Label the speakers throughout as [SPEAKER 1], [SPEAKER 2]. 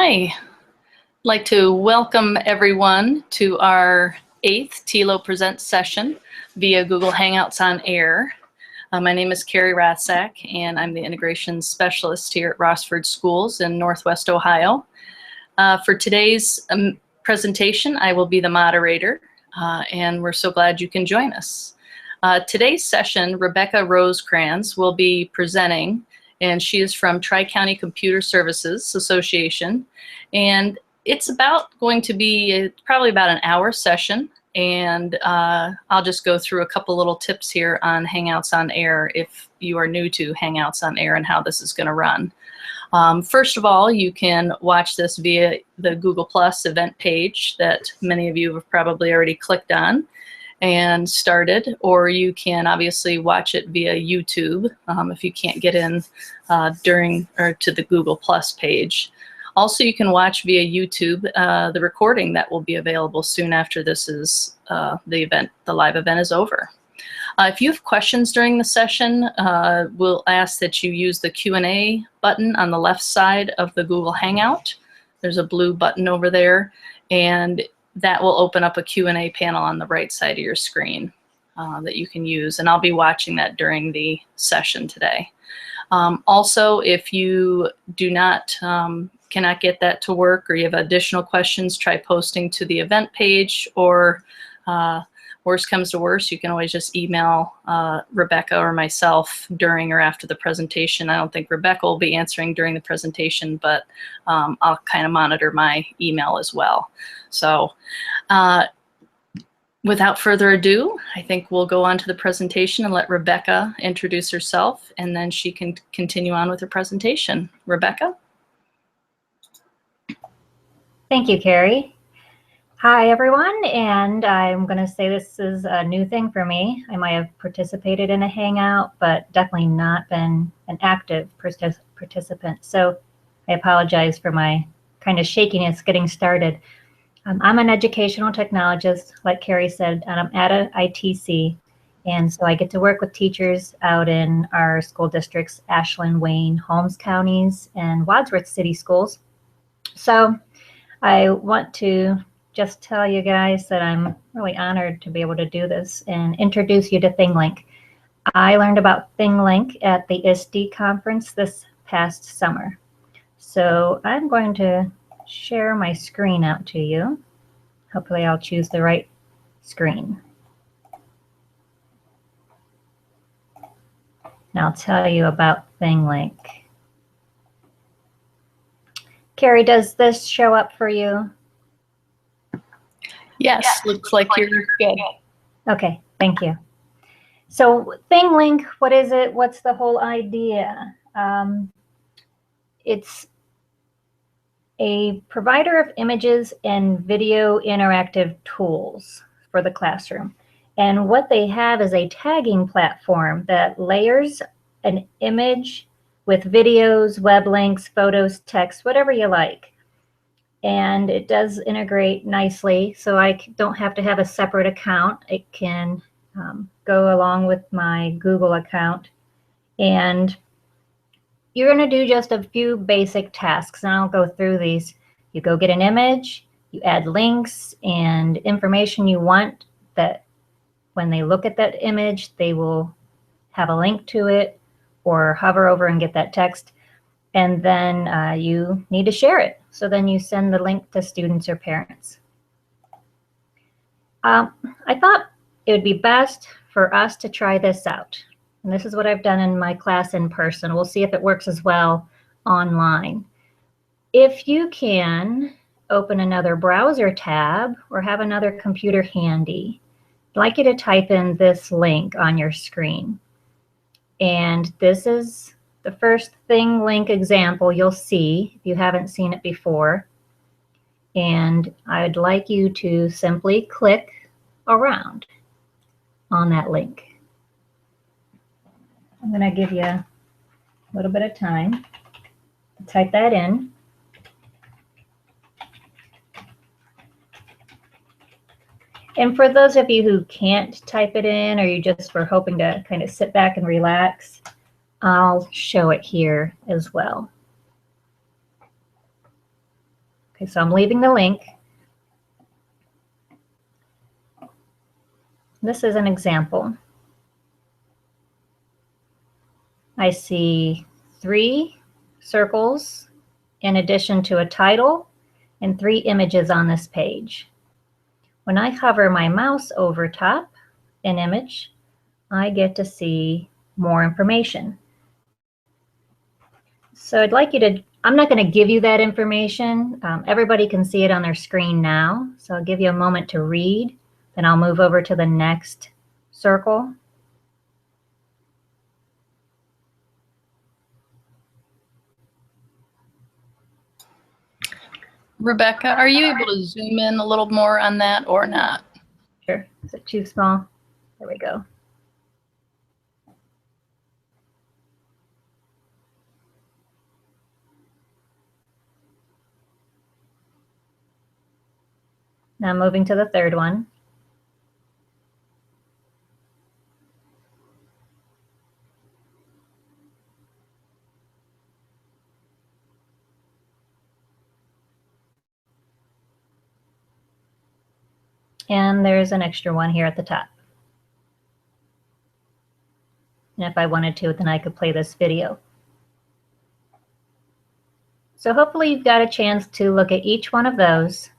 [SPEAKER 1] I'd like to welcome everyone to our 8th TILO Presents session via Google Hangouts on Air. My name is Carrie Rathsack, and I'm the Integration Specialist here at Rossford Schools in Northwest Ohio. For today's presentation, I will be the moderator, and we're so glad you can join us. Today's session, Rebecca Rosecrans will be presenting, and she is from Tri-County Computer Services Association. And it's going to be probably about an hour session. And I'll just go through a couple little tips here on Hangouts on Air if you are new to Hangouts on Air and how this is going to run. First of all, you can watch this via the Google Plus event page that many of you have probably already clicked on and started, or you can obviously watch it via YouTube if you can't get in to the Google Plus page. Also, you can watch via YouTube the recording that will be available soon after this is the live event is over. If you have questions during the session, we'll ask that you use the Q&A button on the left side of the Google Hangout. There's a blue button over there, and that will open up a Q&A panel on the right side of your screen that you can use, and I'll be watching that during the session today. Also, if you cannot get that to work, or you have additional questions, try posting to the event page, or worst comes to worst, you can always just email Rebecca or myself during or after the presentation. I don't think Rebecca will be answering during the presentation, but I'll kind of monitor my email as well. So without further ado, I think we'll go on to the presentation and let Rebecca introduce herself, and then she can continue on with her presentation. Rebecca?
[SPEAKER 2] Thank you, Carrie. Hi, everyone, and I'm going to say this is a new thing for me. I might have participated in a Hangout, but definitely not been an active participant. So I apologize for my kind of shakiness getting started. I'm an educational technologist, like Carrie said, and I'm at a ITC. And so I get to work with teachers out in our school districts, Ashland, Wayne, Holmes counties, and Wadsworth City Schools. So I want to just tell you guys that I'm really honored to be able to do this and introduce you to ThingLink. I learned about ThingLink at the ISTE conference this past summer. So I'm going to share my screen out to you. Hopefully I'll choose the right screen. And I'll tell you about ThingLink. Carrie, does this show up for you?
[SPEAKER 1] Yes, looks like you're good.
[SPEAKER 2] Okay, thank you. So ThingLink, what is it? What's the whole idea? It's a provider of images and video interactive tools for the classroom. And what they have is a tagging platform that layers an image with videos, web links, photos, text, whatever you like. And it does integrate nicely, so I don't have to have a separate account. It can go along with my Google account. And you're going to do just a few basic tasks, and I'll go through these. You go get an image, you add links and information you want that when they look at that image, they will have a link to it or hover over and get that text. And then you need to share it. So then you send the link to students or parents. I thought it would be best for us to try this out. And this is what I've done in my class in person. We'll see if it works as well online. If you can open another browser tab or have another computer handy, I'd like you to type in this link on your screen. And this is the first ThingLink example you'll see if you haven't seen it before. And I'd like you to simply click around on that link. I'm going to give you a little bit of time to type that in. And for those of you who can't type it in, or you just were hoping to kind of sit back and relax, I'll show it here as well. Okay, so I'm leaving the link. This is an example. I see 3 circles in addition to a title and 3 images on this page. When I hover my mouse over top an image, I get to see more information. So I'd like you to, I'm not going to give you that information. Everybody can see it on their screen now. So I'll give you a moment to read, then I'll move over to the next circle.
[SPEAKER 1] Rebecca, are you able to zoom in a little more on that or not?
[SPEAKER 2] Sure. Is it too small? There we go. Now moving to the third one. And there's an extra one here at the top. And if I wanted to, then I could play this video. So hopefully you've got a chance to look at each one of those.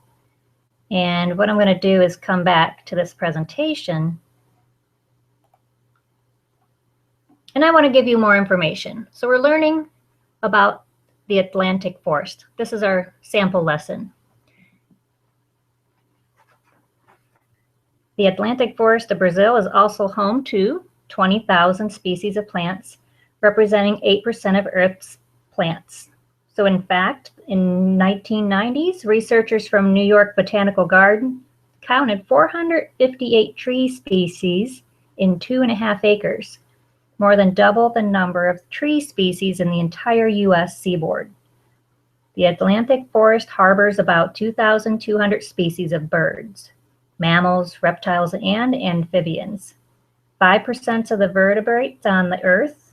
[SPEAKER 2] And what I'm going to do is come back to this presentation. And I want to give you more information. So we're learning about the Atlantic forest. This is our sample lesson. The Atlantic forest of Brazil is also home to 20,000 species of plants, representing 8% of Earth's plants. So in fact, in 1990s, researchers from New York Botanical Garden counted 458 tree species in 2.5 acres, more than double the number of tree species in the entire U.S. seaboard. The Atlantic forest harbors about 2,200 species of birds, mammals, reptiles, and amphibians, 5% of the vertebrates on the Earth,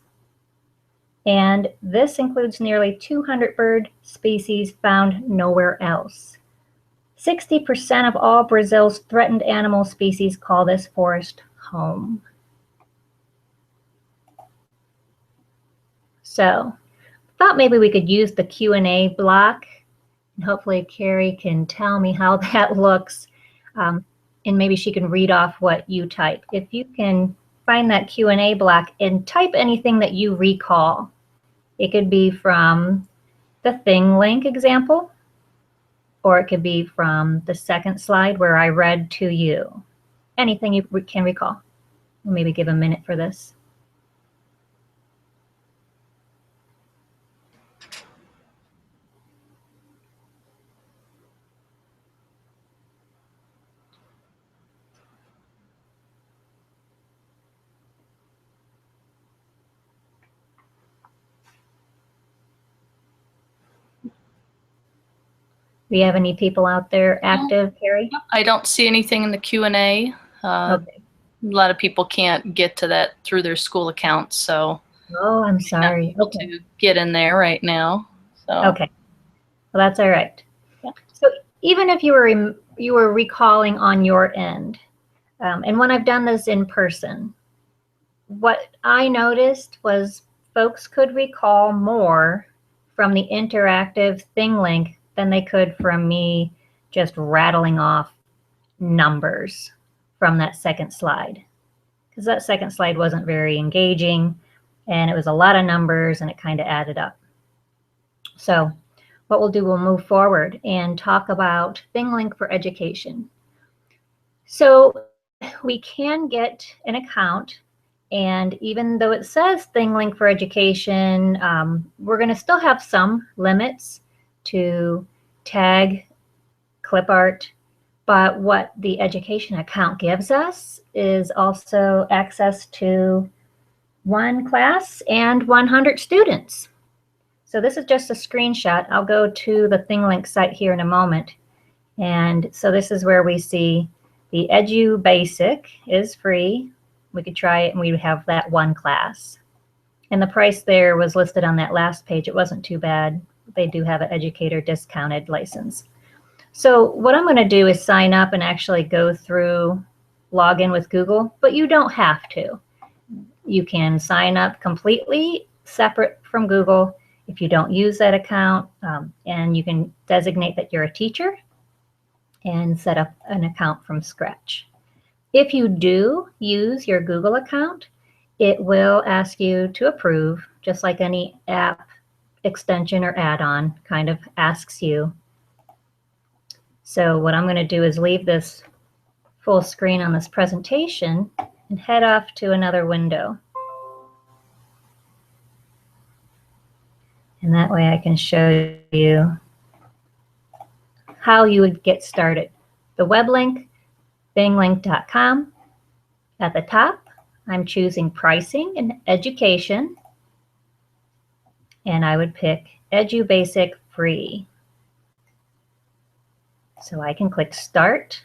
[SPEAKER 2] and this includes nearly 200 bird species found nowhere else. 60% of all Brazil's threatened animal species call this forest home. So, thought maybe we could use the Q&A block, and hopefully Carrie can tell me how that looks. And maybe she can read off what you type. If you can find that Q&A block and type anything that you recall. It could be from the ThingLink example, or it could be from the second slide where I read to you. Anything you can recall. We'll maybe give a minute for this. Do you have any people out there active, Carrie?
[SPEAKER 1] I don't see anything in the Q&A.
[SPEAKER 2] Okay.
[SPEAKER 1] A lot of people can't get to that through their school accounts, so.
[SPEAKER 2] Oh, I'm sorry.
[SPEAKER 1] Not able to get in there right now. So.
[SPEAKER 2] Okay. Well, that's all right.
[SPEAKER 1] Yeah.
[SPEAKER 2] So even if you were recalling on your end, and when I've done this in person, what I noticed was folks could recall more from the interactive ThingLink than they could from me just rattling off numbers from that second slide. Because that second slide wasn't very engaging, and it was a lot of numbers, and it kind of added up. So what we'll do, we'll move forward and talk about ThingLink for education. So we can get an account, and even though it says ThingLink for education, we're going to still have some limits to tag, clip art, but what the education account gives us is also access to 1 class and 100 students. So this is just a screenshot. I'll go to the ThingLink site here in a moment. And so this is where we see the Edu Basic is free. We could try it and we would have that 1 class. And the price there was listed on that last page. It wasn't too bad. They do have an Educator discounted license. So what I'm going to do is sign up and actually go through, log in with Google, but you don't have to. You can sign up completely separate from Google if you don't use that account, and you can designate that you're a teacher and set up an account from scratch. If you do use your Google account, it will ask you to approve, just like any app extension or add-on kind of asks you. So what I'm going to do is leave this full screen on this presentation and head off to another window. And that way I can show you how you would get started. The web link, ThingLink.com. At the top, I'm choosing pricing and education. And I would pick EduBasic free. So I can click start.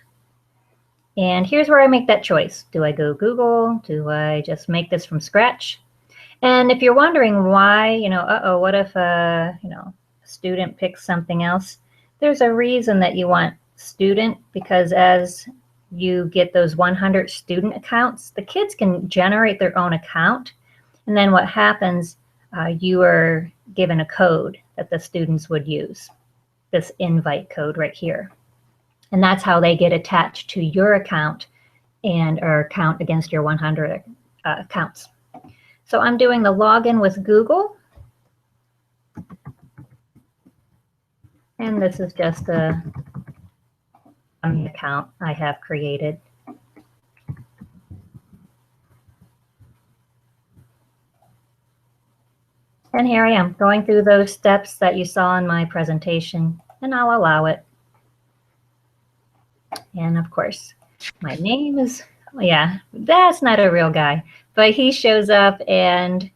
[SPEAKER 2] And here's where I make that choice. Do I go Google? Do I just make this from scratch? And if you're wondering why, what if a student picks something else? There's a reason that you want student, because as you get those 100 student accounts, the kids can generate their own account. And then what happens, you are given a code that the students would use, this invite code right here. And that's how they get attached to your account and or count against your 100 accounts. So I'm doing the login with Google. And this is just a account I have created. And here I am going through those steps that you saw in my presentation, and I'll allow it. And of course, my name is, yeah, that's not a real guy, but he shows up, and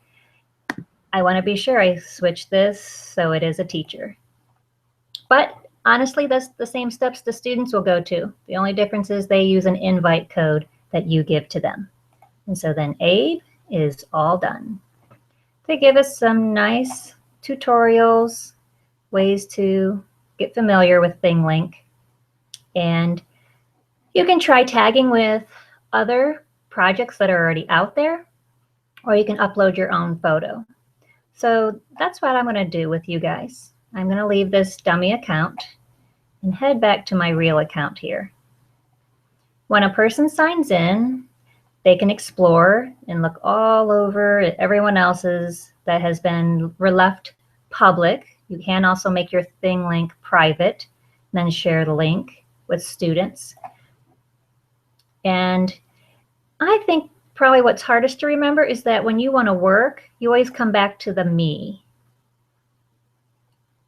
[SPEAKER 2] I want to be sure I switch this so it is a teacher. But honestly, that's the same steps the students will go to. The only difference is they use an invite code that you give to them. And so then Abe is all done. They give us some nice tutorials, ways to get familiar with ThingLink. And you can try tagging with other projects that are already out there, or you can upload your own photo. So that's what I'm going to do with you guys. I'm going to leave this dummy account and head back to my real account here. When a person signs in, they can explore and look all over at everyone else's that has been left public. You can also make your ThingLink private, then share the link with students. And I think probably what's hardest to remember is that when you want to work, you always come back to the me.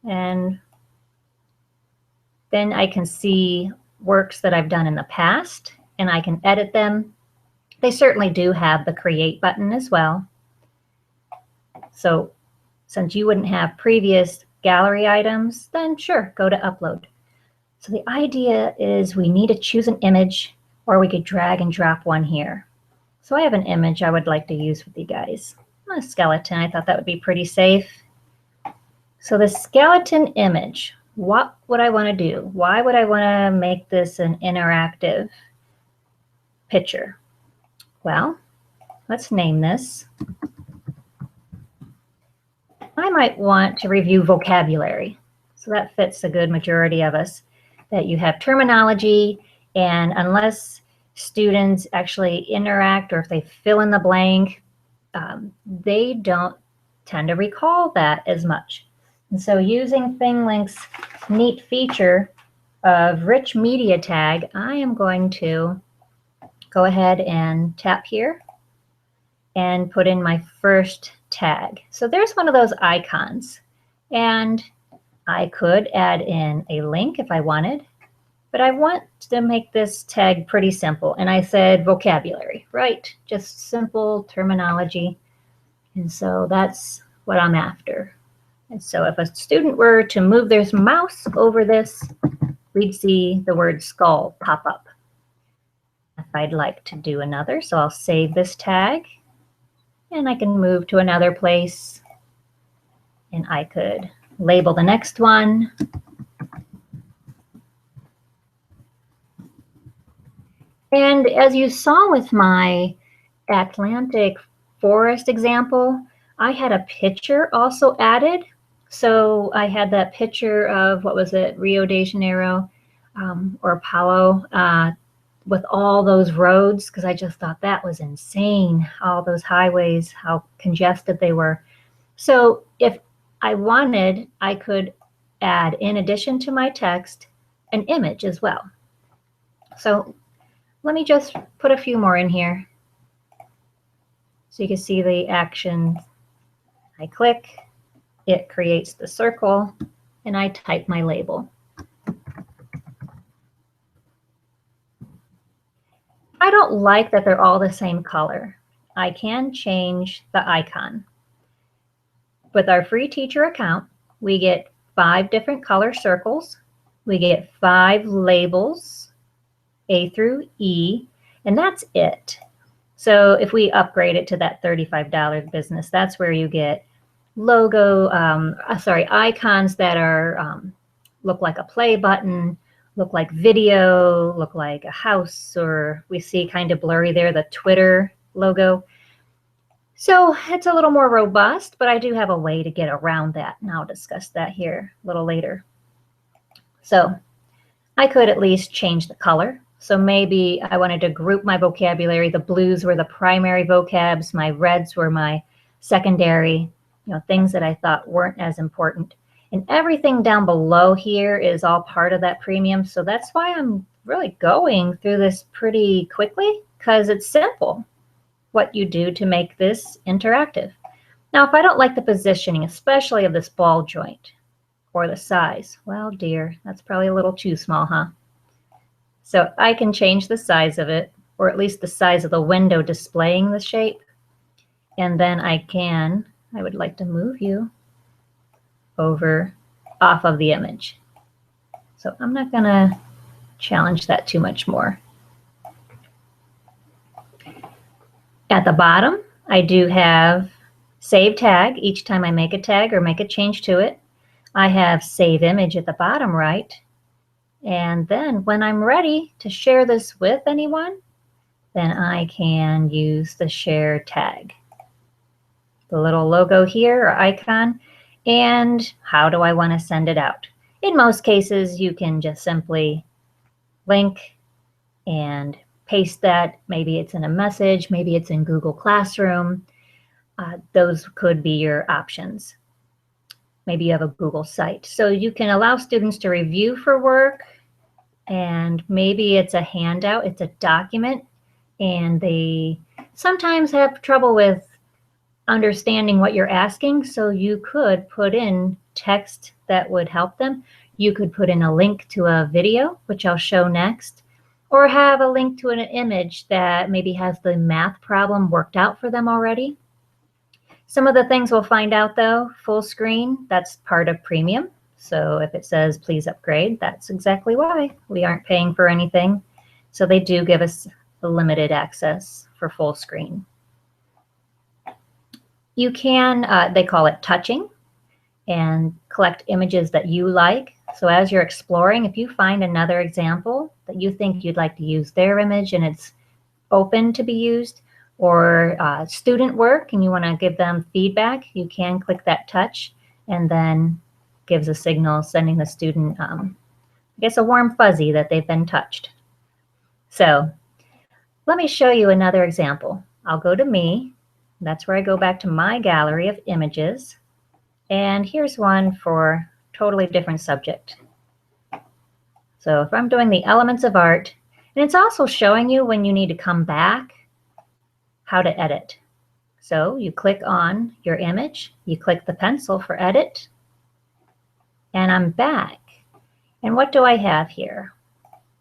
[SPEAKER 2] And then I can see works that I've done in the past, and I can edit them. They certainly do have the create button as well. So since you wouldn't have previous gallery items, then sure, go to upload. So the idea is we need to choose an image, or we could drag and drop one here. So I have an image I would like to use with you guys. A skeleton, I thought that would be pretty safe. So the skeleton image, what would I want to do? Why would I want to make this an interactive picture? Well, let's name this. I might want to review vocabulary. So that fits a good majority of us, that you have terminology, and unless students actually interact or if they fill in the blank, they don't tend to recall that as much. And so using ThingLink's neat feature of rich media tag, I am going to go ahead and tap here and put in my first tag. So there's one of those icons, and I could add in a link if I wanted, but I want to make this tag pretty simple. And I said vocabulary, right? Just simple terminology. And so that's what I'm after. And so if a student were to move their mouse over this, we'd see the word skull pop up. If I'd like to do another, so I'll save this tag, and I can move to another place, and I could label the next one. And as you saw with my Atlantic forest example, I had a picture also added. So I had that picture of, what was it, Rio de Janeiro or Apollo with all those roads, because I just thought that was insane, all those highways, how congested they were. So if I wanted, I could add, in addition to my text, an image as well. So let me just put a few more in here so you can see the action. I click, it creates the circle, and I type my label. I don't like that they're all the same color. I can change the icon. With our free teacher account, we get 5 different color circles. We get 5 labels, A through E, and that's it. So if we upgrade it to that $35 business, that's where you get logo, icons that are look like a play button, look like video, look like a house, or we see kind of blurry there, the Twitter logo. So it's a little more robust, but I do have a way to get around that, and I'll discuss that here a little later. So I could at least change the color. So maybe I wanted to group my vocabulary. The blues were the primary vocabs, my reds were my secondary, things that I thought weren't as important. And everything down below here is all part of that premium. So that's why I'm really going through this pretty quickly, because it's simple what you do to make this interactive. Now, if I don't like the positioning, especially of this ball joint or the size, well, dear, that's probably a little too small, huh? So I can change the size of it, or at least the size of the window displaying the shape. And then I would like to move you over off of the image. So I'm not going to challenge that too much more. At the bottom, I do have save tag each time I make a tag or make a change to it. I have save image at the bottom right. And then when I'm ready to share this with anyone, then I can use the share tag. The little logo here or icon, and how do I want to send it out? In most cases, you can just simply link and paste that. Maybe it's in a message, maybe it's in Google Classroom. Those could be your options. Maybe you have a Google site. So you can allow students to review for work, and maybe it's a handout, it's a document, and they sometimes have trouble with understanding what you're asking, so you could put in text that would help them. You could put in a link to a video, which I'll show next, or have a link to an image that maybe has the math problem worked out for them already. Some of the things we'll find out though, full screen, that's part of premium. So if it says please upgrade, that's exactly why. We aren't paying for anything. So they do give us a limited access for full screen. You can, they call it touching, and collect images that you like. So as you're exploring, if you find another example that you think you'd like to use their image and it's open to be used, or student work and you want to give them feedback, you can click that touch and then gives a signal sending the student, I guess, a warm fuzzy that they've been touched. So let me show you another example. I'll go to me. That's where I go back to my gallery of images. And here's one for a totally different subject. So if I'm doing the elements of art, and it's also showing you when you need to come back how to edit. So you click on your image, you click the pencil for edit, and I'm back. And what do I have here?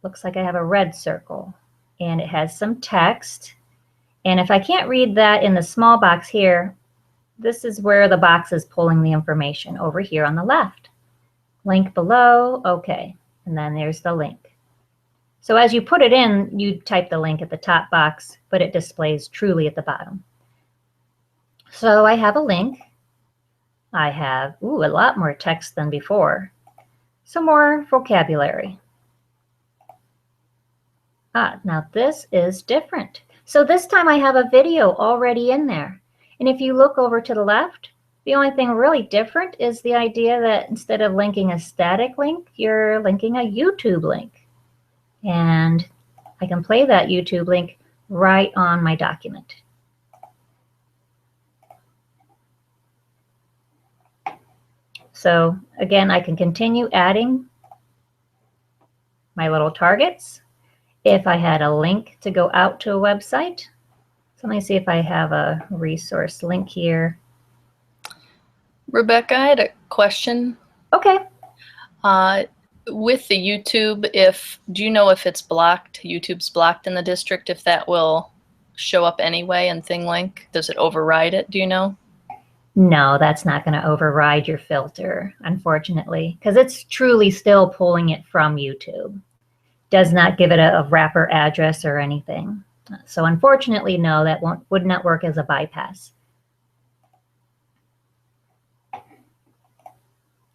[SPEAKER 2] Looks like I have a red circle, and it has some text. And if I can't read that in the small box here, this is where the box is pulling the information over here on the left. Link below, okay, and then there's the link. So as you put it in, you type the link at the top box, but it displays truly at the bottom. So I have a link. I have, a lot more text than before. Some more vocabulary. Now this is different. So this time I have a video already in there. And if you look over to the left, the only thing really different is the idea that instead of linking a static link, you're linking a YouTube link. And I can play that YouTube link right on my document. So again, I can continue adding my little targets. If I had a link to go out to a website, so let me see if I have a resource link here.
[SPEAKER 1] Rebecca, I had a question.
[SPEAKER 2] Okay.
[SPEAKER 1] With the YouTube, do you know if it's blocked, YouTube's blocked in the district, if that will show up anyway in ThingLink? Does it override it? Do you know?
[SPEAKER 2] No, that's not going to override your filter, unfortunately, because it's truly still pulling it from YouTube. Does not give it a wrapper address or anything. So unfortunately, no, that would not work as a bypass.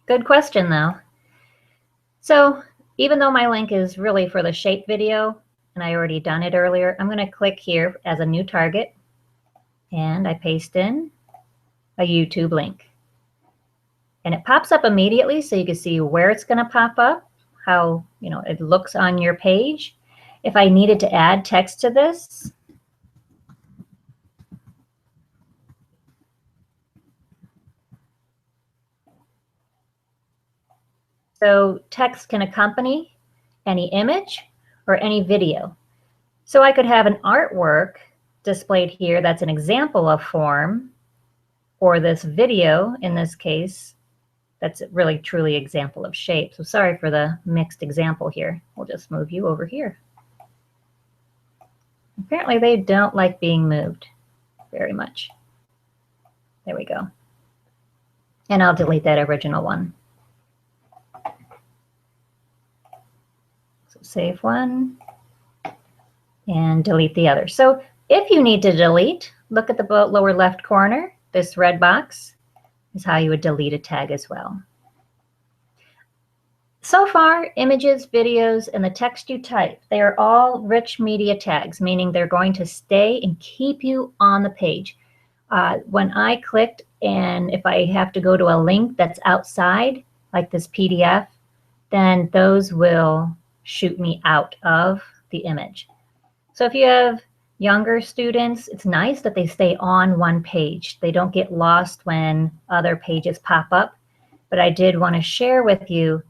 [SPEAKER 2] Good question, though. So even though my link is really for the shape video, and I already done it earlier, I'm going to click here as a new target, and I paste in a YouTube link. And it pops up immediately, so you can see where it's going to pop up, how it looks on your page. If I needed to add text to this, so text can accompany any image or any video. So I could have an artwork displayed here that's an example of form, or this video, in this case, that's really truly example of shape. So sorry for the mixed example here. We'll just move you over here. Apparently they don't like being moved very much. There we go. And I'll delete that original one. So save one and delete the other. So if you need to delete, look at the lower left corner. This red box is how you would delete a tag as well. So far, images, videos, and the text you type, they are all rich media tags, meaning they're going to stay and keep you on the page. When I clicked, and if I have to go to a link that's outside, like this PDF, then those will shoot me out of the image. So if you have younger students, it's nice that they stay on one page. They don't get lost when other pages pop up. But I did want to share with you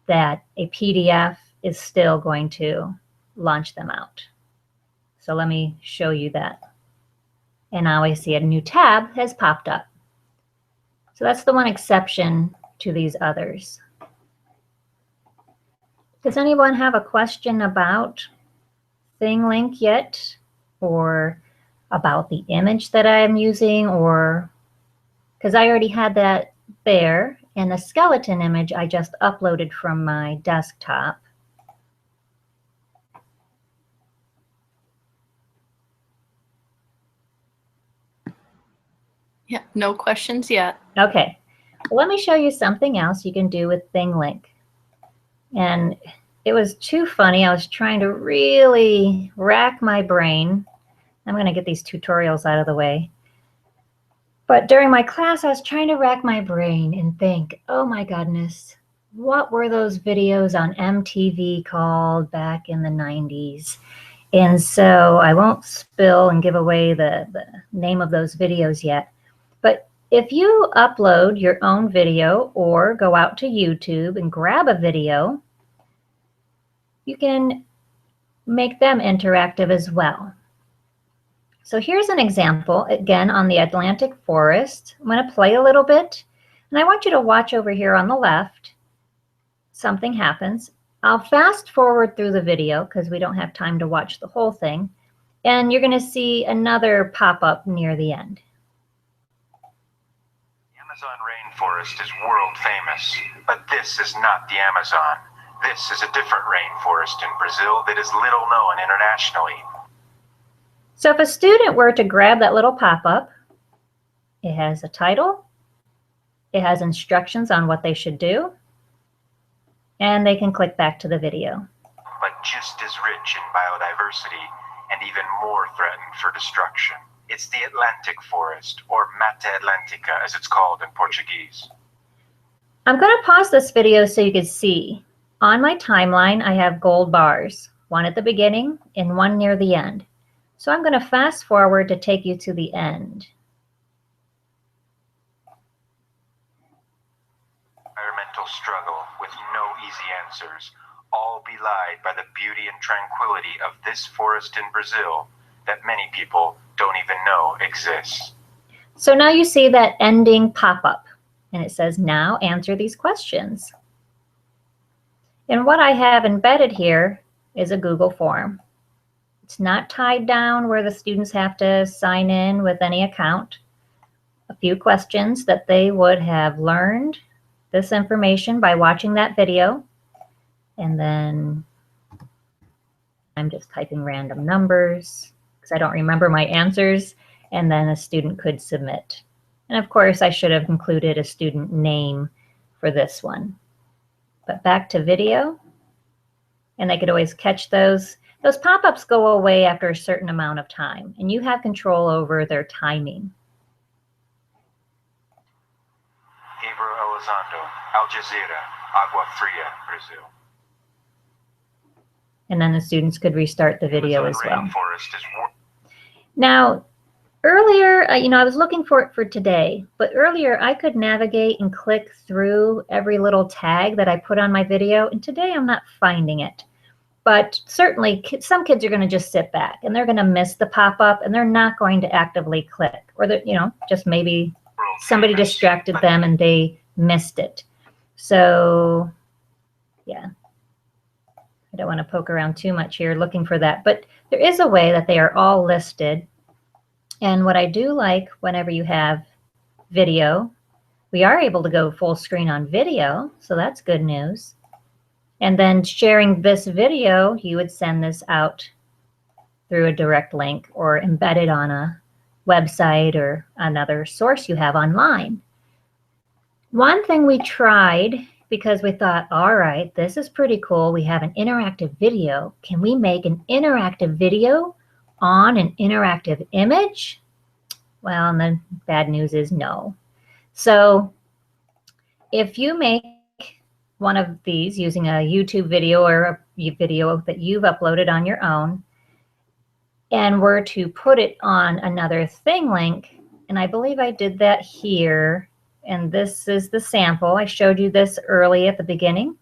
[SPEAKER 2] that a PDF is still going to launch them out. So let me show you that. And now I see a new tab has popped up. So that's the one exception to these others. Does anyone have a question about ThingLink yet? Or about the image that I'm using? Or because I already had that there. And the skeleton image I just uploaded from my desktop.
[SPEAKER 1] Yeah, no questions yet.
[SPEAKER 2] Okay, well, let me show you something else you can do with ThingLink. And it was too funny. I was trying to really rack my brain. I'm going to get these tutorials out of the way. But during my class, I was trying to rack my brain and think, oh my goodness, what were those videos on MTV called back in the 90s? And so I won't spill and give away the name of those videos yet. But if you upload your own video or go out to YouTube and grab a video, you can make them interactive as well. So here's an example, again, on the Atlantic forest. I'm going to play a little bit, and I want you to watch over here on the left. Something happens. I'll fast forward through the video because we don't have time to watch the whole thing, and you're going to see another pop up near the end.
[SPEAKER 3] The Amazon rainforest is world famous, but this is not the Amazon. This is a different rainforest in Brazil that is little known internationally.
[SPEAKER 2] So if a student were to grab that little pop-up, it has a title, it has instructions on what they should do, and they can click back to the video.
[SPEAKER 3] But just as rich in biodiversity and even more threatened for destruction. It's the Atlantic forest, or Mata Atlantica as it's called in Portuguese.
[SPEAKER 2] I'm going to pause this video so you can see. On my timeline, I have gold bars, one at the beginning and one near the end. So I'm going to fast forward to take you to the end.
[SPEAKER 3] Environmental struggle with no easy answers, all belied by the beauty and tranquility of this forest in Brazil that many people don't even know exists.
[SPEAKER 2] So now you see that ending pop-up, and it says, now answer these questions. And what I have embedded here is a Google form. It's not tied down where the students have to sign in with any account. A few questions that they would have learned this information by watching that video. And then I'm just typing random numbers because I don't remember my answers. And then a student could submit. And of course, I should have included a student name for this one. But back to video. And they could always catch those. Those pop-ups go away after a certain amount of time. And you have control over their timing.
[SPEAKER 3] Gabriel Elizondo, Al Jazeera, Agua Fria, Brazil.
[SPEAKER 2] And then the students could restart the video as well.
[SPEAKER 3] Rainforest is
[SPEAKER 2] Now, earlier, I was looking for it for today, but earlier I could navigate and click through every little tag that I put on my video, and today I'm not finding it. But certainly some kids are going to just sit back and they're going to miss the pop-up and they're not going to actively click, or just maybe somebody distracted them and they missed it. So yeah, I don't want to poke around too much here looking for that, but there is a way that they are all listed. And what I do like, whenever you have video, we are able to go full screen on video, so that's good news. And then sharing this video, you would send this out through a direct link or embed it on a website or another source you have online. One thing we tried, because we thought, all right, this is pretty cool. We have an interactive video. Can we make an interactive video on an interactive image? Well, and the bad news is no. So if you make one of these using a YouTube video or a video that you've uploaded on your own and were to put it on another ThingLink, and I believe I did that here, and this is the sample. I showed you this early at the beginning,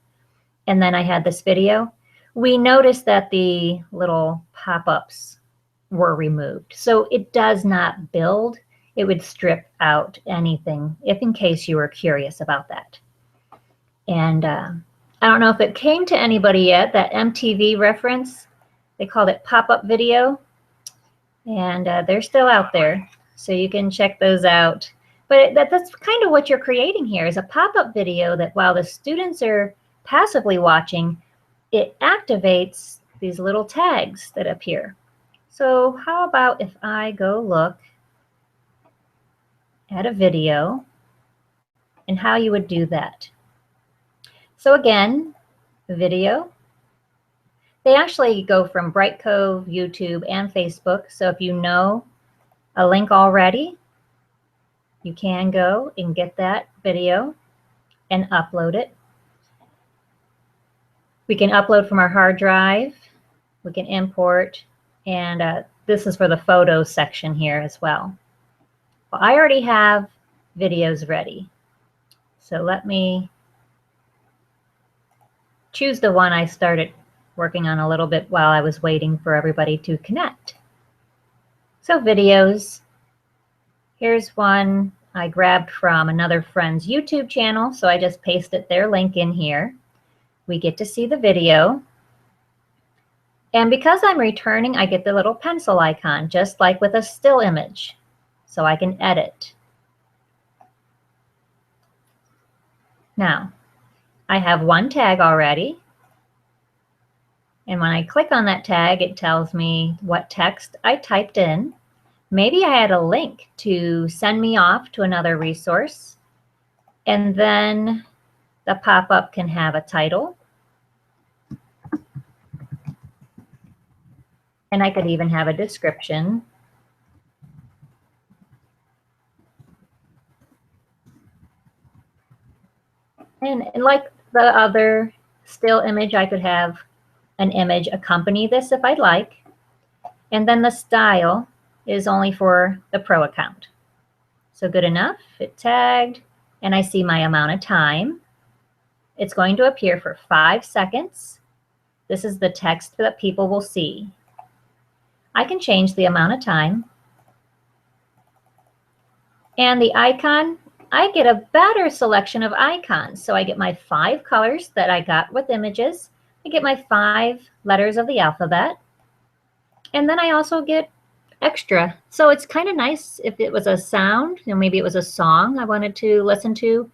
[SPEAKER 2] and then I had this video. We noticed that the little pop-ups were removed. So it does not build. It would strip out anything, if in case you were curious about that. And I don't know if it came to anybody yet, that MTV reference. They called it pop-up video. And they're still out there, so you can check those out. But that's kind of what you're creating here, is a pop-up video that while the students are passively watching, it activates these little tags that appear. So how about if I go look at a video and how you would do that? So again, the video. They actually go from Brightcove, YouTube, and Facebook. So if you know a link already, you can go and get that video and upload it. We can upload from our hard drive. We can import. And this is for the photos section here as well. Well, I already have videos ready. So let me choose the one I started working on a little bit while I was waiting for everybody to connect. So videos, here's one I grabbed from another friend's YouTube channel, so I just pasted their link in here. We get to see the video. And because I'm returning, I get the little pencil icon, just like with a still image, so I can edit. Now, I have one tag already. And when I click on that tag, it tells me what text I typed in. Maybe I had a link to send me off to another resource. And then the pop-up can have a title. And I could even have a description. And like the other still image, I could have an image accompany this if I'd like. And then the style is only for the pro account. So good enough, it tagged, and I see my amount of time. It's going to appear for 5 seconds. This is the text that people will see. I can change the amount of time. And the icon, I get a better selection of icons. So I get my 5 colors that I got with images. I get my 5 letters of the alphabet. And then I also get extra. So it's kind of nice if it was a sound, you know, maybe it was a song I wanted to listen to.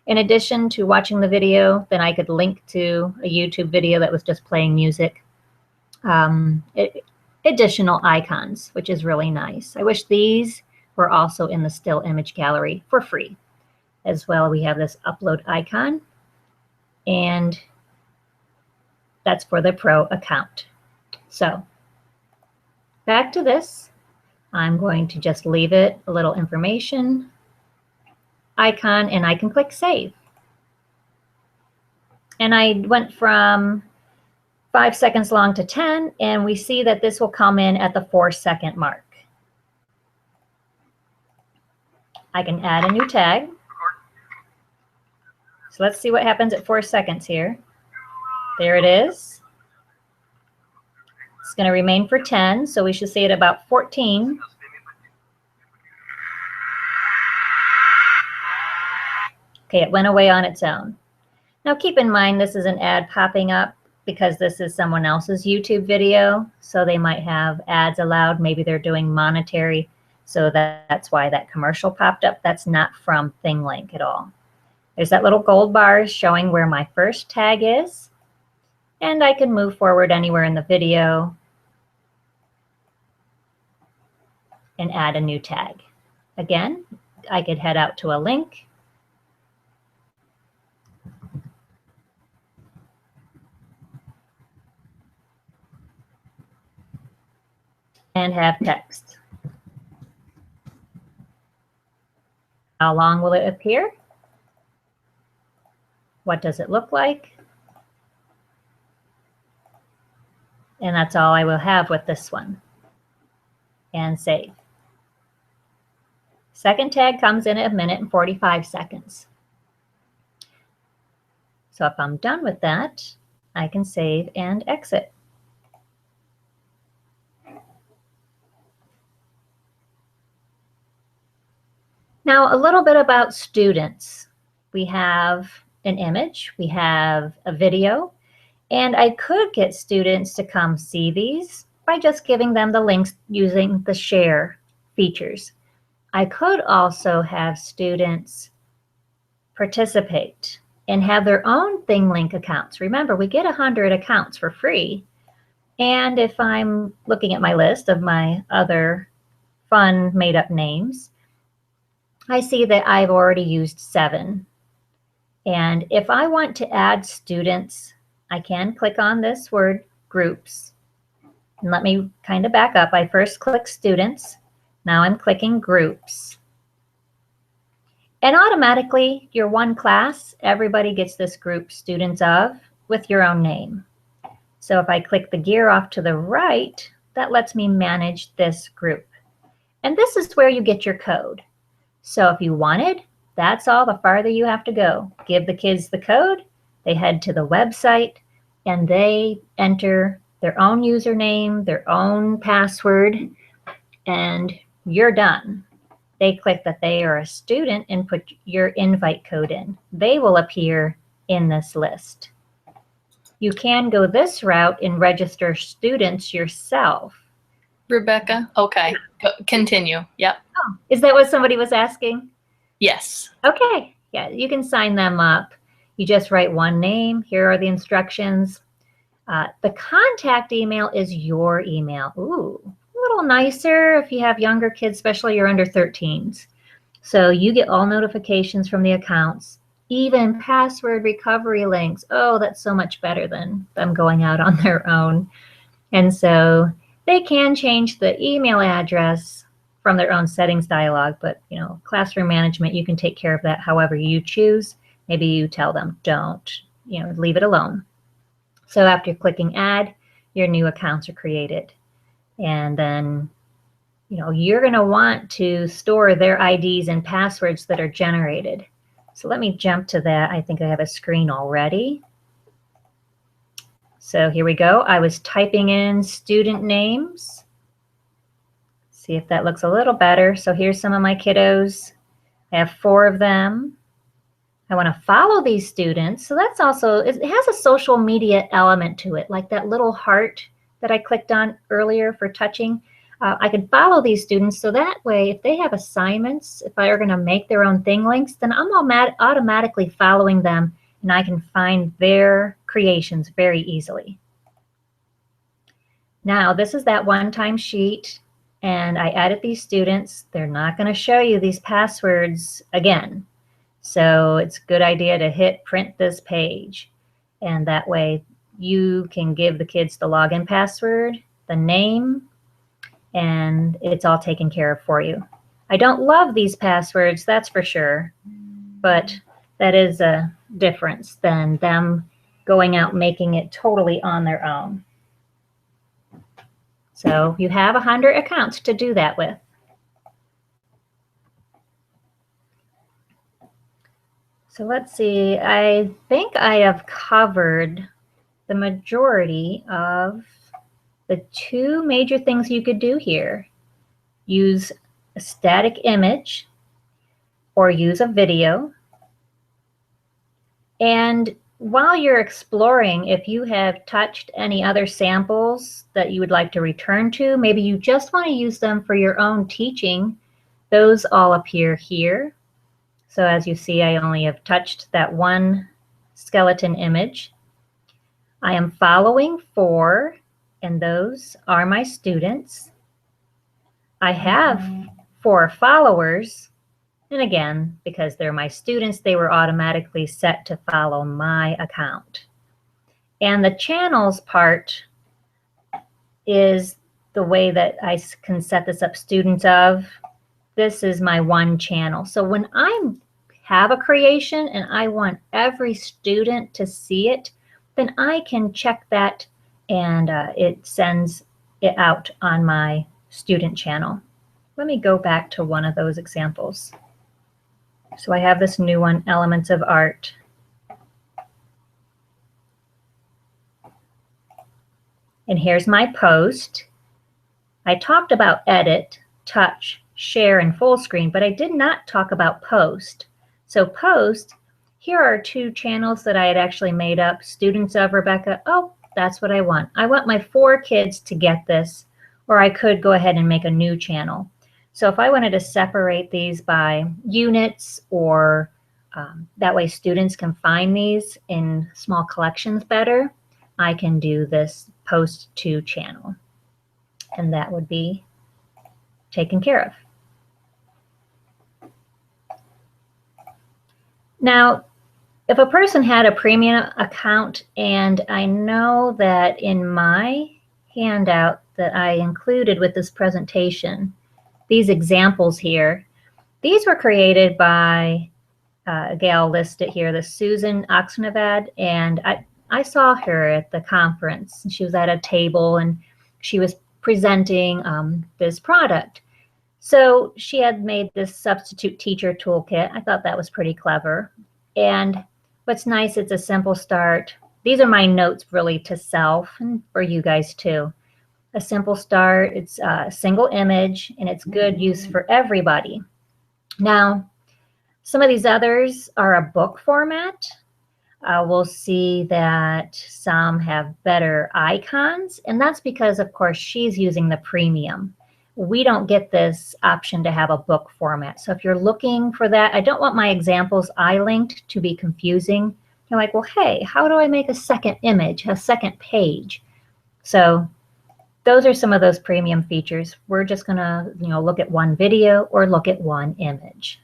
[SPEAKER 2] In addition to watching the video, then I could link to a YouTube video that was just playing music. Additional icons, which is really nice. I wish these were also in the still image gallery for free. As well, we have this upload icon, and that's for the pro account. So back to this, I'm going to just leave it a little information icon, and I can click save. And I went from 5 seconds long to 10, and we see that this will come in at the 4-second mark. I can add a new tag. So let's see what happens at 4 seconds here. There it is. It's going to remain for 10, so we should see it about 14. Okay, it went away on its own. Now keep in mind this is an ad popping up because this is someone else's YouTube video, so they might have ads allowed. Maybe they're doing monetary, so that's why that commercial popped up. That's not from ThingLink at all. There's that little gold bar showing where my first tag is, and I can move forward anywhere in the video and add a new tag. Again, I could head out to a link, and have text. How long will it appear? What does it look like? And that's all I will have with this one. And save. Second tag comes in at 1 minute and 45 seconds. So if I'm done with that, I can save and exit. Now, a little bit about students. We have an image, we have a video, and I could get students to come see these by just giving them the links using the share features. I could also have students participate and have their own ThingLink accounts. Remember, we get 100 accounts for free. And if I'm looking at my list of my other fun made-up names, I see that I've already used 7. And if I want to add students, I can click on this word, groups. And let me kind of back up. I first click students. Now I'm clicking groups. And automatically, your one class, everybody gets this group students of with your own name. So if I click the gear off to the right, that lets me manage this group. And this is where you get your code. So if you wanted, that's all the farther you have to go. Give the kids the code, they head to the website, and they enter their own username, their own password, and you're done. They click that they are a student and put your invite code in. They will appear in this list. You can go this route and register students yourself.
[SPEAKER 1] Rebecca, okay, continue. Yep.
[SPEAKER 2] Oh, is that what somebody was asking?
[SPEAKER 1] Yes.
[SPEAKER 2] Okay, yeah, you can sign them up. You just write one name. Here are the instructions. The contact email is your email. Ooh, a little nicer if you have younger kids, especially you're under 13s. So you get all notifications from the accounts, even password recovery links. Oh, that's so much better than them going out on their own. And so They can change the email address from their own settings dialog, but classroom management, you can take care of that however you choose. Maybe you tell them don't, leave it alone. So after clicking add, your new accounts are created. And then, you're going to want to store their IDs and passwords that are generated. So let me jump to that. I think I have a screen already. So here we go. I was typing in student names. See if that looks a little better. So here's some of my kiddos. I have 4 of them. I want to follow these students. So that's also, it has a social media element to it, like that little heart that I clicked on earlier for touching. I could follow these students so that way if they have assignments, if I are going to make their own ThingLinks, then I'm automatically following them and I can find their creations very easily. Now this is that one-time sheet and I added these students. They're not going to show you these passwords again. So it's a good idea to hit print this page. And that way you can give the kids the login password, the name, and it's all taken care of for you. I don't love these passwords, that's for sure, but that is a difference than them going out making it totally on their own. So you have 100 accounts to do that with. So let's see, I think I have covered the majority of the 2 major things you could do here. Use a static image or use a video. And while you're exploring, if you have touched any other samples that you would like to return to, maybe you just want to use them for your own teaching, those all appear here. So as you see, I only have touched that one skeleton image. I am following 4, and those are my students. I have 4 followers, and again, because they're my students, they were automatically set to follow my account. And the channels part is the way that I can set this up. Students of, this is my one channel. So when I have a creation and I want every student to see it, then I can check that and it sends it out on my student channel. Let me go back to one of those examples. So I have this new one, Elements of Art. And here's my post. I talked about edit, touch, share, and full screen, but I did not talk about post. So post, here are 2 channels that I had actually made up. Students of Rebecca, oh, that's what I want. I want my 4 kids to get this, or I could go ahead and make a new channel. So if I wanted to separate these by units, or that way students can find these in small collections better, I can do this post to channel. And that would be taken care of. Now, if a person had a premium account, and I know that in my handout that I included with this presentation, these examples here, these were created by a gal listed here, the Susan Oxnevad, and I saw her at the conference. She was at a table and she was presenting this product. So she had made this substitute teacher toolkit. I thought that was pretty clever. And what's nice, it's a simple start. These are my notes really to self and for you guys too. A simple start, it's a single image, and it's good use for everybody. Now, some of these others are a book format. We'll see that some have better icons, and that's because, of course, she's using the premium. We don't get this option to have a book format. So if you're looking for that, I don't want my examples I linked to be confusing. You're like, well, hey, how do I make a second image, a second page? So those are some of those premium features. We're just gonna, look at one video or look at one image.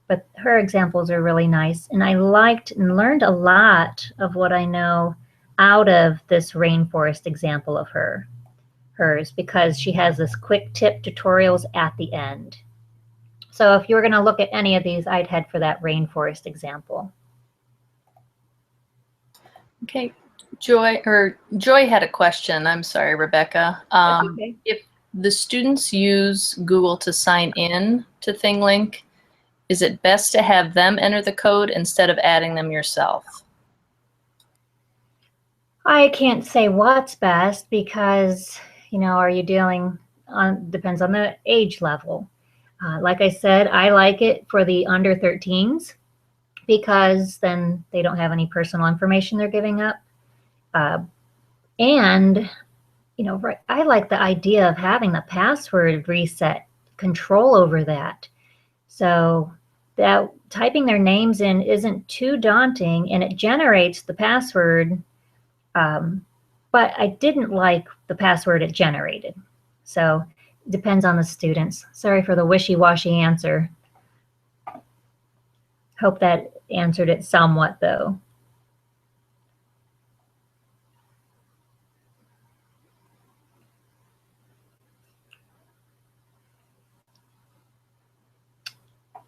[SPEAKER 2] But her examples are really nice, and I liked and learned a lot of what I know out of this rainforest example of her. hers because she has this quick tip tutorials at the end. So if you were going to look at any of these, I'd head for that rainforest example.
[SPEAKER 1] Okay, Joy had a question. I'm sorry, Rebecca.
[SPEAKER 2] Okay.
[SPEAKER 1] If the students use Google to sign in to ThingLink, is it best to have them enter the code instead of adding them yourself?
[SPEAKER 2] I can't say what's best because, you know, are you dealing on, depends on the age level. Like I said, I like it for the under 13s because then they don't have any personal information they're giving up. And, you know, I like the idea of having the password reset, control over that. So that typing their names in isn't too daunting and it generates the password. But I didn't like the password it generated. So it depends on the students. Sorry for the wishy-washy answer. Hope that answered it somewhat, though.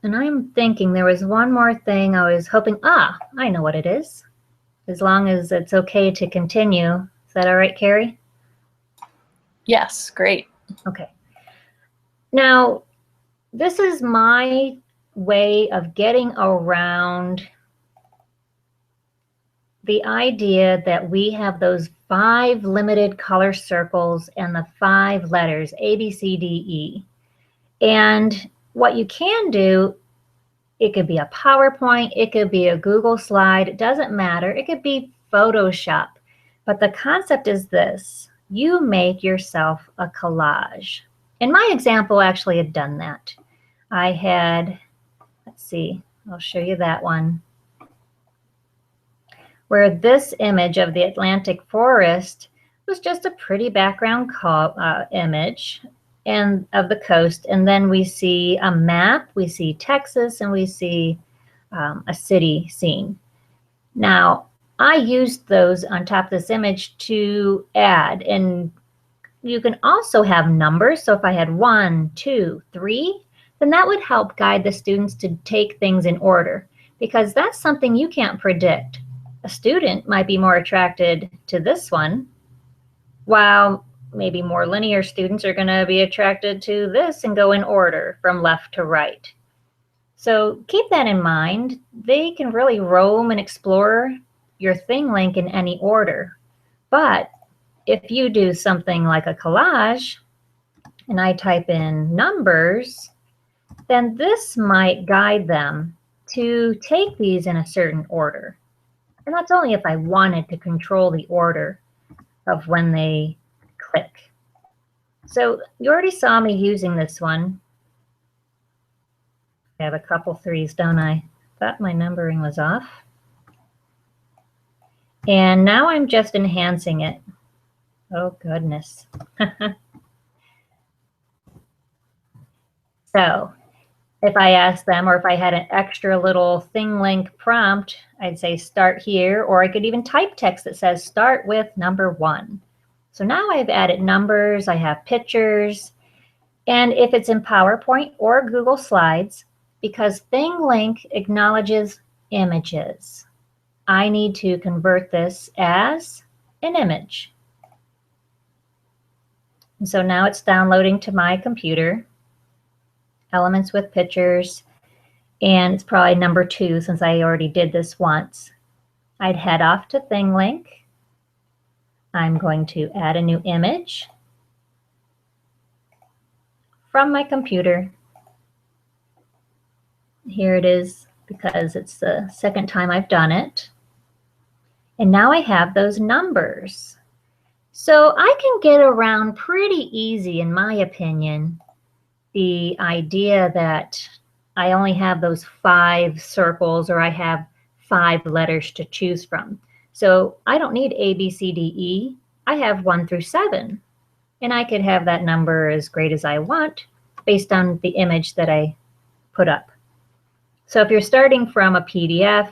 [SPEAKER 2] And I'm thinking there was one more thing I was hoping. I know what it is. As long as it's okay to continue. Is that all right, Carrie?
[SPEAKER 1] Yes, great.
[SPEAKER 2] Okay. Now, this is my way of getting around the idea that we have those 5 limited color circles and the 5 letters, A, B, C, D, E. And what you can do, it could be a PowerPoint, it could be a Google slide, it doesn't matter. It could be Photoshop. But the concept is this: you make yourself a collage. And my example actually had done that. I had, let's see, I'll show you that one, where this image of the Atlantic forest was just a pretty background image and of the coast. And then we see a map, we see Texas, and we see a city scene. Now, I used those on top of this image to add, and you can also have numbers. So if I had 1, 2, 3, then that would help guide the students to take things in order, because that's something you can't predict. A student might be more attracted to this one, while maybe more linear students are going to be attracted to this and go in order from left to right. So keep that in mind. They can really roam and explore your ThingLink in any order. But if you do something like a collage, and I type in numbers, then this might guide them to take these in a certain order. And that's only if I wanted to control the order of when they click. So you already saw me using this one. I have a couple 3s, don't I? Thought my numbering was off. And now I'm just enhancing it. Oh, goodness. So if I asked them, or if I had an extra little ThingLink prompt, I'd say start here, or I could even type text that says start with number 1. So now I've added numbers, I have pictures, and if it's in PowerPoint or Google Slides, because ThingLink acknowledges images, I need to convert this as an image. And so now it's downloading to my computer, elements with pictures, and it's probably number 2 since I already did this once. I'd head off to ThingLink. I'm going to add a new image from my computer. Here it is because it's the second time I've done it. And now I have those numbers. So I can get around pretty easy, in my opinion, the idea that I only have those 5 circles, or I have 5 letters to choose from. So I don't need A, B, C, D, E. I have 1 through 7. And I could have that number as great as I want based on the image that I put up. So if you're starting from a PDF,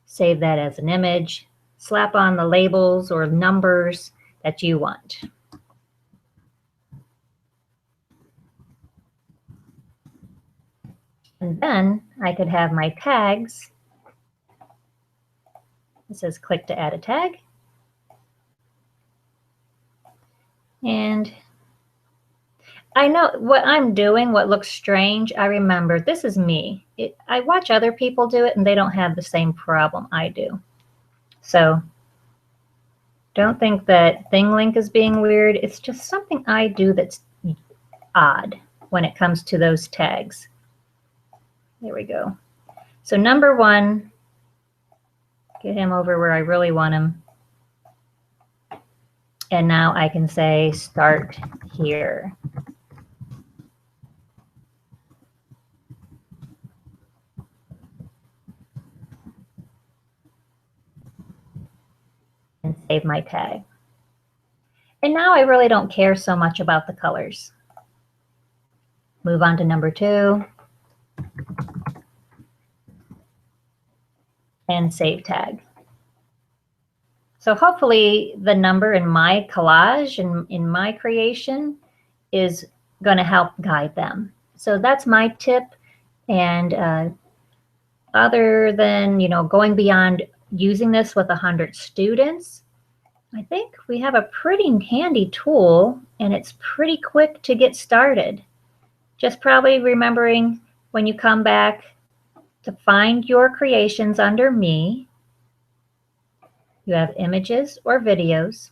[SPEAKER 2] save that as an image, slap on the labels or numbers that you want. And then I could have my tags. It says click to add a tag. And I know what I'm doing, what looks strange. I remember this is me. I watch other people do it and they don't have the same problem I do. So don't think that ThingLink is being weird. It's just something I do that's odd when it comes to those tags. There we go. So number 1, get him over where I really want him. And now I can say start here. And save my tag. And now I really don't care so much about the colors. Move on to number 2. And save tag. So hopefully the number in my collage and in my creation is going to help guide them. So that's my tip. And other than, going beyond using this with 100 students, I think we have a pretty handy tool and it's pretty quick to get started. Just probably remembering when you come back to find your creations under me. You have images or videos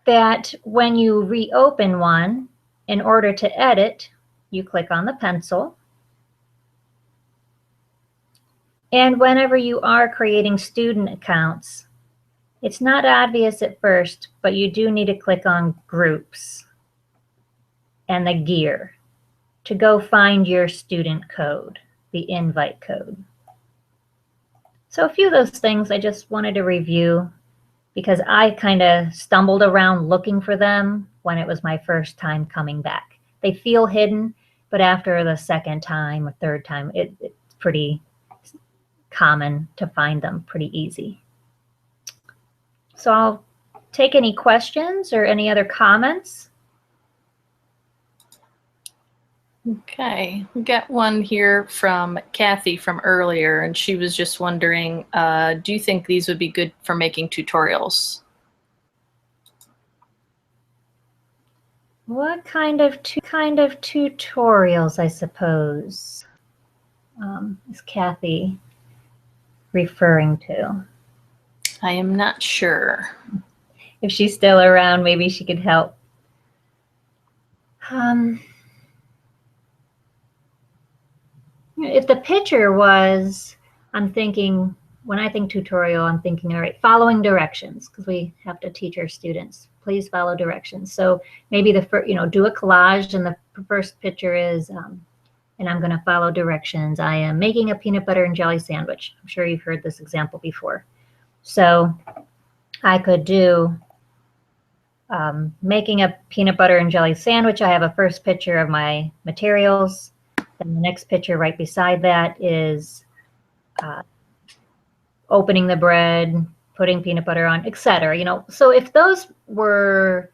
[SPEAKER 2] that when you reopen one, in order to edit, you click on the pencil. And whenever you are creating student accounts, it's not obvious at first, but you do need to click on groups and the gear to go find your student code, the invite code. So a few of those things I just wanted to review because I kind of stumbled around looking for them when it was my first time coming back. They feel hidden, but after the second time or third time, it's pretty common to find them, pretty easy. So I'll take any questions or any other comments.
[SPEAKER 1] Okay, we got one here from Kathy from earlier, and she was just wondering, do you think these would be good for making tutorials?
[SPEAKER 2] What kind of tutorials, I suppose, is Kathy referring to?
[SPEAKER 1] I am not sure.
[SPEAKER 2] If she's still around, maybe she could help. If the picture was, I'm thinking, when I think tutorial, I'm thinking, all right, following directions, because we have to teach our students, please follow directions. So maybe the first, do a collage, and the first picture is, and I'm going to follow directions. I am making a peanut butter and jelly sandwich. I'm sure you've heard this example before. So I could do making a peanut butter and jelly sandwich. I have a first picture of my materials. Then the next picture right beside that is opening the bread, putting peanut butter on, etc. So if those were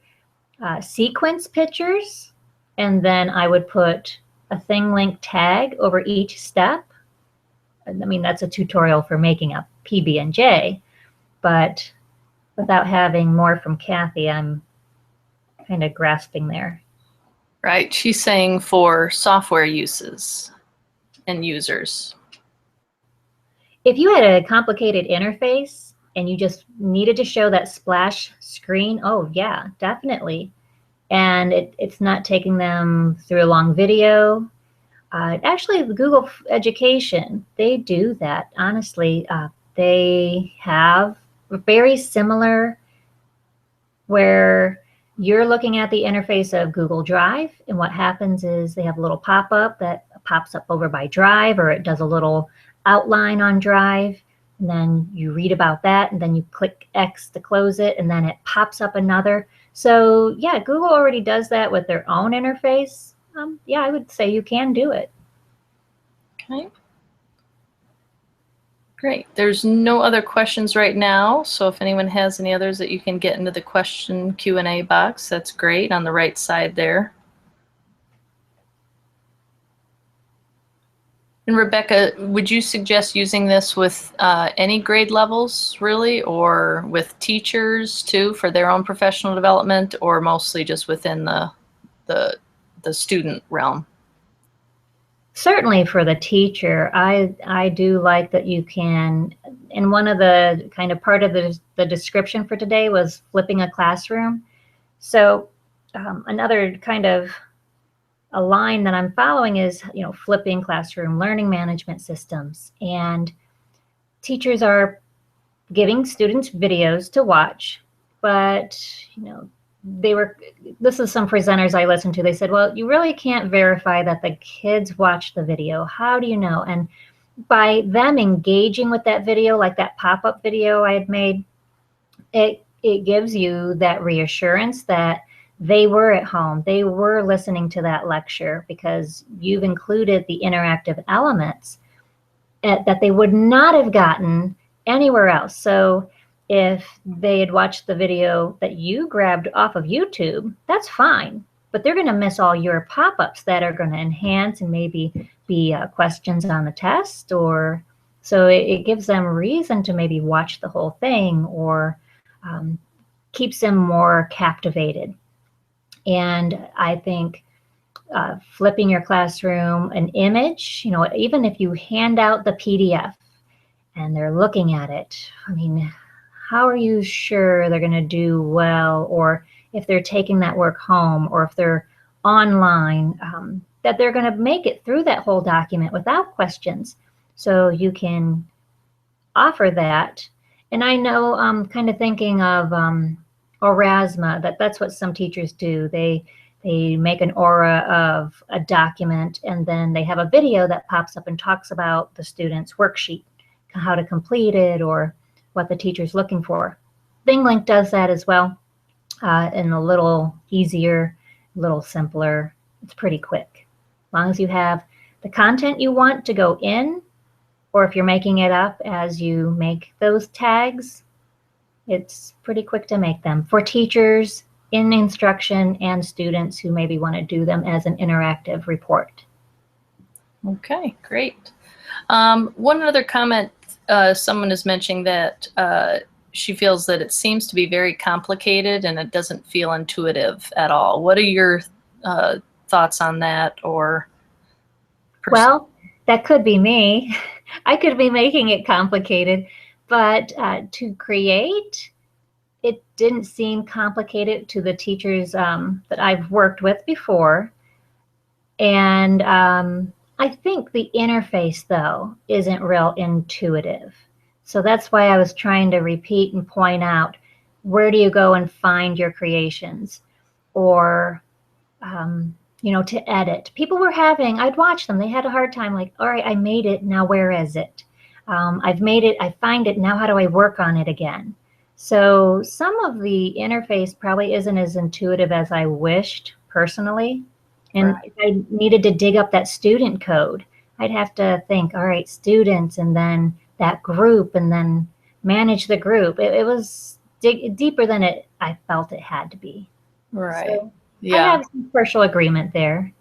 [SPEAKER 2] sequence pictures, and then I would put a ThingLink tag over each step. I mean, that's a tutorial for making a PB&J, but without having more from Kathy, I'm kind of grasping there.
[SPEAKER 1] Right, she's saying for software uses and users.
[SPEAKER 2] If you had a complicated interface and you just needed to show that splash screen, oh yeah, definitely. And it's not taking them through a long video. Actually, Google Education, they do that, honestly. They have very similar where you're looking at the interface of Google Drive, and what happens is they have a little pop-up that pops up over by Drive, or it does a little outline on Drive, and then you read about that, and then you click X to close it, and then it pops up another. So yeah, Google already does that with their own interface. Yeah, I would say you can do it.
[SPEAKER 1] Okay. Great. There's no other questions right now, so if anyone has any others that you can get into the question Q&A box, that's great on the right side there. And Rebecca, would you suggest using this with any grade levels, really, or with teachers too for their own professional development, or mostly just within the student realm?
[SPEAKER 2] Certainly for the teacher, I do like that you can, and one of the kind of part of the description for today was flipping a classroom. So another kind of a line that I'm following is, flipping classroom learning management systems. And teachers are giving students videos to watch, but, this is some presenters I listened to. They said, well, you really can't verify that the kids watch the video. How do you know? And by them engaging with that video, like that pop-up video I had made, it gives you that reassurance that they were at home, they were listening to that lecture, because you've included the interactive elements that they would not have gotten anywhere else. So if they had watched the video that you grabbed off of YouTube, that's fine, but they're going to miss all your pop-ups that are going to enhance and maybe be questions on the test, or so it gives them reason to maybe watch the whole thing, or keeps them more captivated. And I think flipping your classroom, an image, even if you hand out the PDF and they're looking at it, I mean, how are you sure they're going to do well, or if they're taking that work home, or if they're online, that they're going to make it through that whole document without questions? So you can offer that. And I know I'm kind of thinking of Aurasma, that's what some teachers do. They make an aura of a document, and then they have a video that pops up and talks about the student's worksheet, how to complete it, or what the teacher's looking for. ThingLink does that as well, and a little easier, a little simpler. It's pretty quick. As long as you have the content you want to go in, or if you're making it up as you make those tags, it's pretty quick to make them for teachers in instruction and students who maybe want to do them as an interactive report.
[SPEAKER 1] Okay, great. One other comment, someone is mentioning that she feels that it seems to be very complicated and it doesn't feel intuitive at all. What are your thoughts on that? Or
[SPEAKER 2] well, that could be me. I could be making it complicated, but to create, it didn't seem complicated to the teachers that I've worked with before. And I think the interface, though, isn't real intuitive. So that's why I was trying to repeat and point out, where do you go and find your creations? Or, to edit. People were I'd watch them, they had a hard time, like, all right, I made it, now where is it? I've made it, I find it, now how do I work on it again? So some of the interface probably isn't as intuitive as I wished personally. And
[SPEAKER 1] right.
[SPEAKER 2] If I needed to dig up that student code, I'd have to think, all right, students, and then that group, and then manage the group. It was deeper than I felt it had to be.
[SPEAKER 1] Right.
[SPEAKER 2] So
[SPEAKER 1] yeah.
[SPEAKER 2] I have some partial agreement there.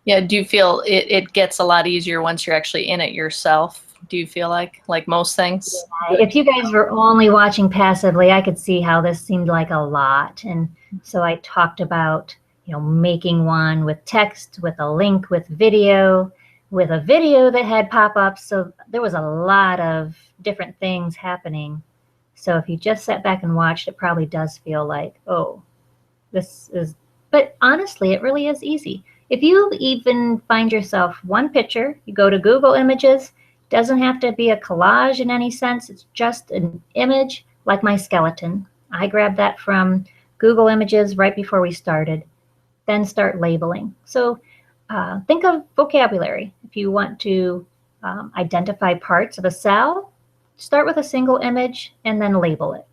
[SPEAKER 1] Yeah. Do you feel it gets a lot easier once you're actually in it yourself? Do you feel like most things?
[SPEAKER 2] Yeah. If you guys were only watching passively, I could see how this seemed like a lot. And so I talked about, making one with text, with a link, with a video that had pop-ups. So there was a lot of different things happening. So if you just sat back and watched, it probably does feel like, oh, this is, but honestly, it really is easy. If you even find yourself one picture, you go to Google Images, doesn't have to be a collage in any sense. It's just an image, like my skeleton. I grabbed that from Google Images right before we started. Then start labeling. So think of vocabulary. If you want to identify parts of a cell, start with a single image and then label it.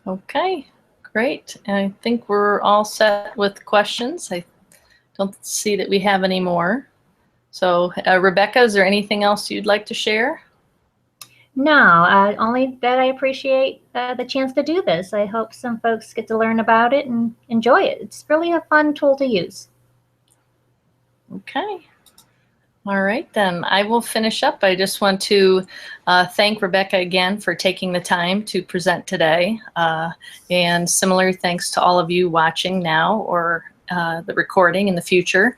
[SPEAKER 1] Okay, great. And I think we're all set with questions. I don't see that we have any more. So Rebecca, is there anything else you'd like to share?
[SPEAKER 2] No, only that I appreciate the chance to do this. I hope some folks get to learn about it and enjoy it. It's really a fun tool to use.
[SPEAKER 1] Okay. All right, then I will finish up. I just want to thank Rebecca again for taking the time to present today. And similar thanks to all of you watching now or the recording in the future.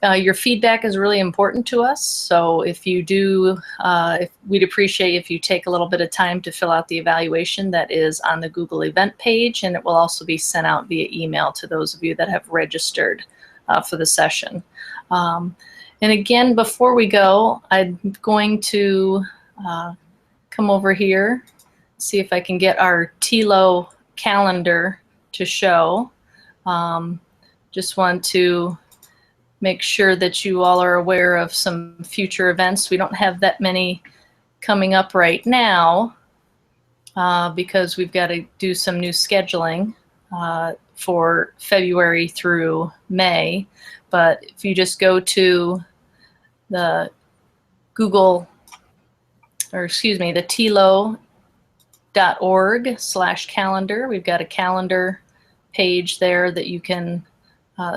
[SPEAKER 1] Your feedback is really important to us. So if you do, we'd appreciate if you take a little bit of time to fill out the evaluation that is on the Google event page, and it will also be sent out via email to those of you that have registered for the session. And again, before we go, I'm going to come over here, see if I can get our TILO calendar to show. Just want to make sure that you all are aware of some future events. We don't have that many coming up right now because we've got to do some new scheduling for February through May. But if you just go to the the TILO.org/calendar, we've got a calendar page there that you can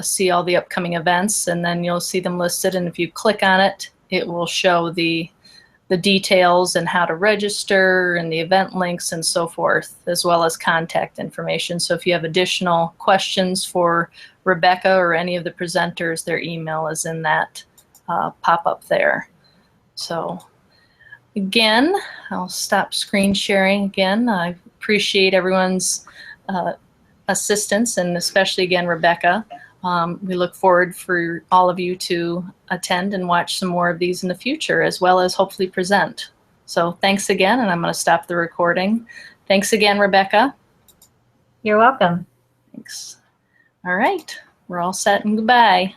[SPEAKER 1] see all the upcoming events, and then you'll see them listed. And if you click on it, it will show the details and how to register and the event links and so forth, as well as contact information. So if you have additional questions for Rebecca or any of the presenters, their email is in that pop-up there. So again, I'll stop screen sharing again. I appreciate everyone's assistance, and especially again, Rebecca. We look forward for all of you to attend and watch some more of these in the future, as well as hopefully present. So thanks again, and I'm going to stop the recording. Thanks again, Rebecca.
[SPEAKER 2] You're welcome.
[SPEAKER 1] Thanks. All right, we're all set, and goodbye.